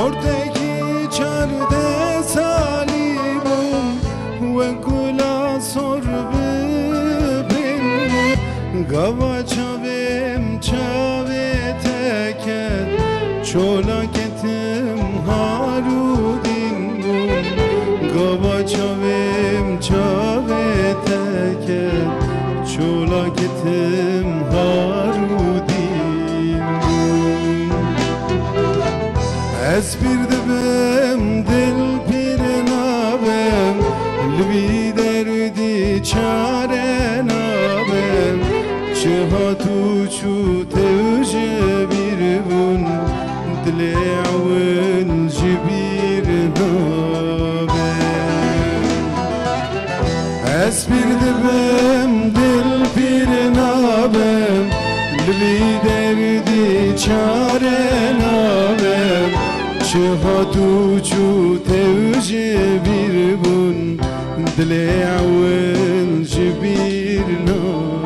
Orteki çarde salibum ve kula sorbe benni Gava çavem çave teket çola ketim harudin bum Gava çavem çave teket çola ketim harudin bum Ez bir dibim dil pirinabem Lvi derdi çare nabem Çihatu çu tevje bir bun Dile avın jibir nabem Ez bir dibim dil pirinabem Lvi derdi çare nabem Çihatu çu tevje bir bun Dile avın jibir nabem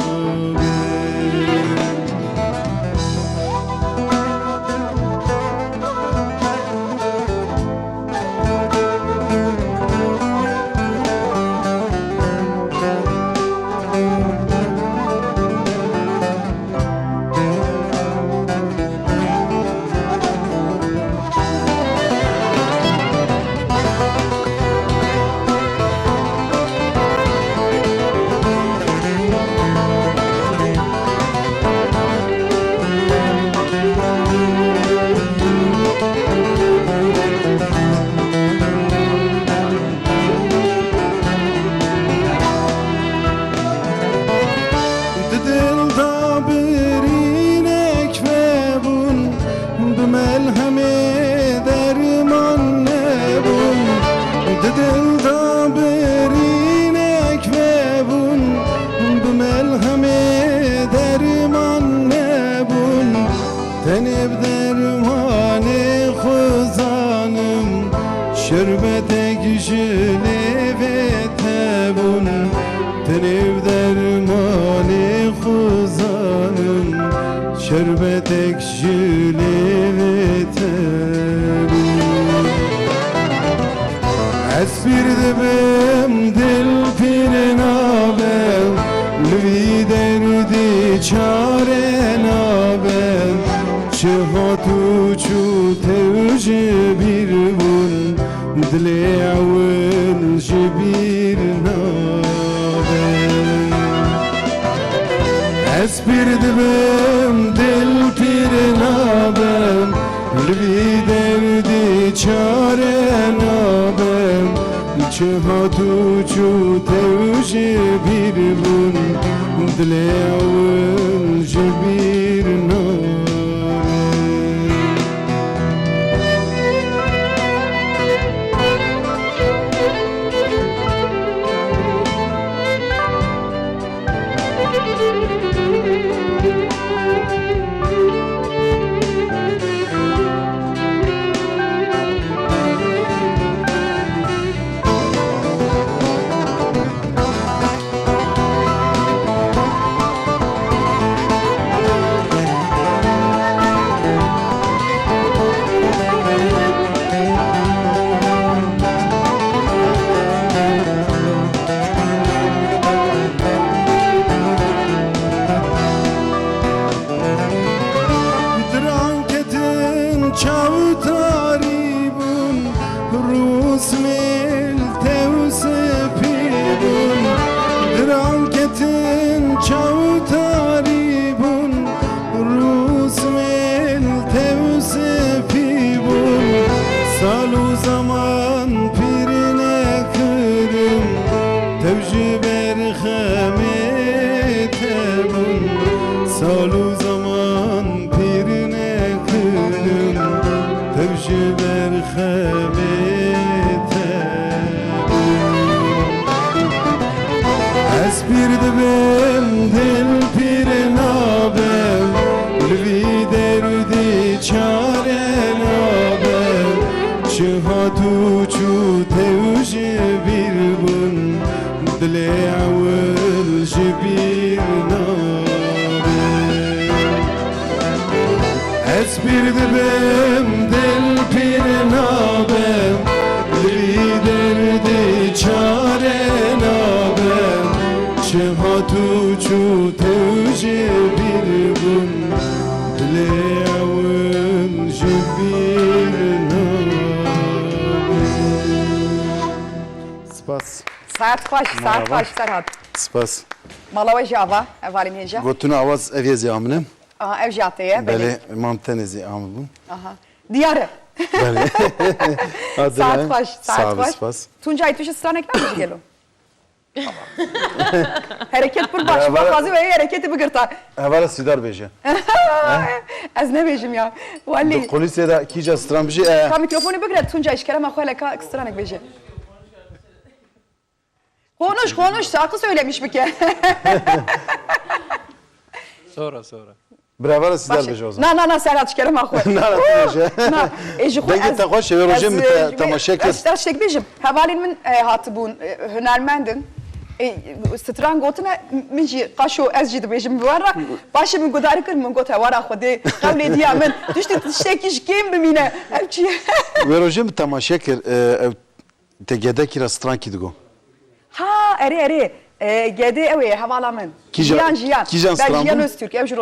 Şerbete jile ve tebun Tenev dermani khuzanım Şerbete jile ve tebun Ez bir dibim dil pirinabem Lvi derdi çare nabem Çihatu çu tevje bir bun Dile avın jibir nabem Ez bir dibim dil pirinabem Lvi derdi çare nabem Çihatu çu tevje bir bun Dile avın jibir nabem Rusmil tevsefibun Dranketin çavtaribun Rusmil tevsefibun Salu zaman pirine kırım Tevji berhemetebun Salu zaman pirine kırım Tevji berhemetebun Ez bir dibim dil pirinabem Lvi derdi çare nabem Çihatu çu tevje bir bun Dile avıl jibir nabem Ez bir dibim dil pirinabem çu tevji bir bun Dileyavun jibir nabe Spas Saat baş, saat Merhaba. baş Serhat. Spas Malava java, evalim yeja. Gotuna avaz evyezi aminem Aha, ev jateye. Beli mantenezi amibun Aha. Diyarı. Beli Saat baş, saat baş. Spas Tuncay tuşu sıran ekran mı gelo? Hareket bir baş, Ya, bazı ve hareketi bir gırta. Hevala sidar beje Az ne bejim ya. Vallahi. Polisiyede kica stran bir şey Ka mikrofonu bir Tuncay işkerem akhoyla ka sıran ek beje. Konuş, şarkı söylemiş bir ke. Sonra. Brava sidar beje o zaman Na Serhat işkerem akhoy. Na beje Denge te hoş ve rojem tamaşa kır Ez şek bejim. Havalin min hatibun hünermendin. Stran gotuna min jî qaşo ez jî dibêjim bi wara başê min gudarî kir min got hewara Xwedê qewlê diya min tiştî tiştekî ji kêm bimîne ev çi ye Ve rojem tamaşa kır te gedekî ra stran kî digo ha erê gedê ew ê hevala min Kîjan- jiyan kîjan ben stran jiyan bû? Öztürk ew ji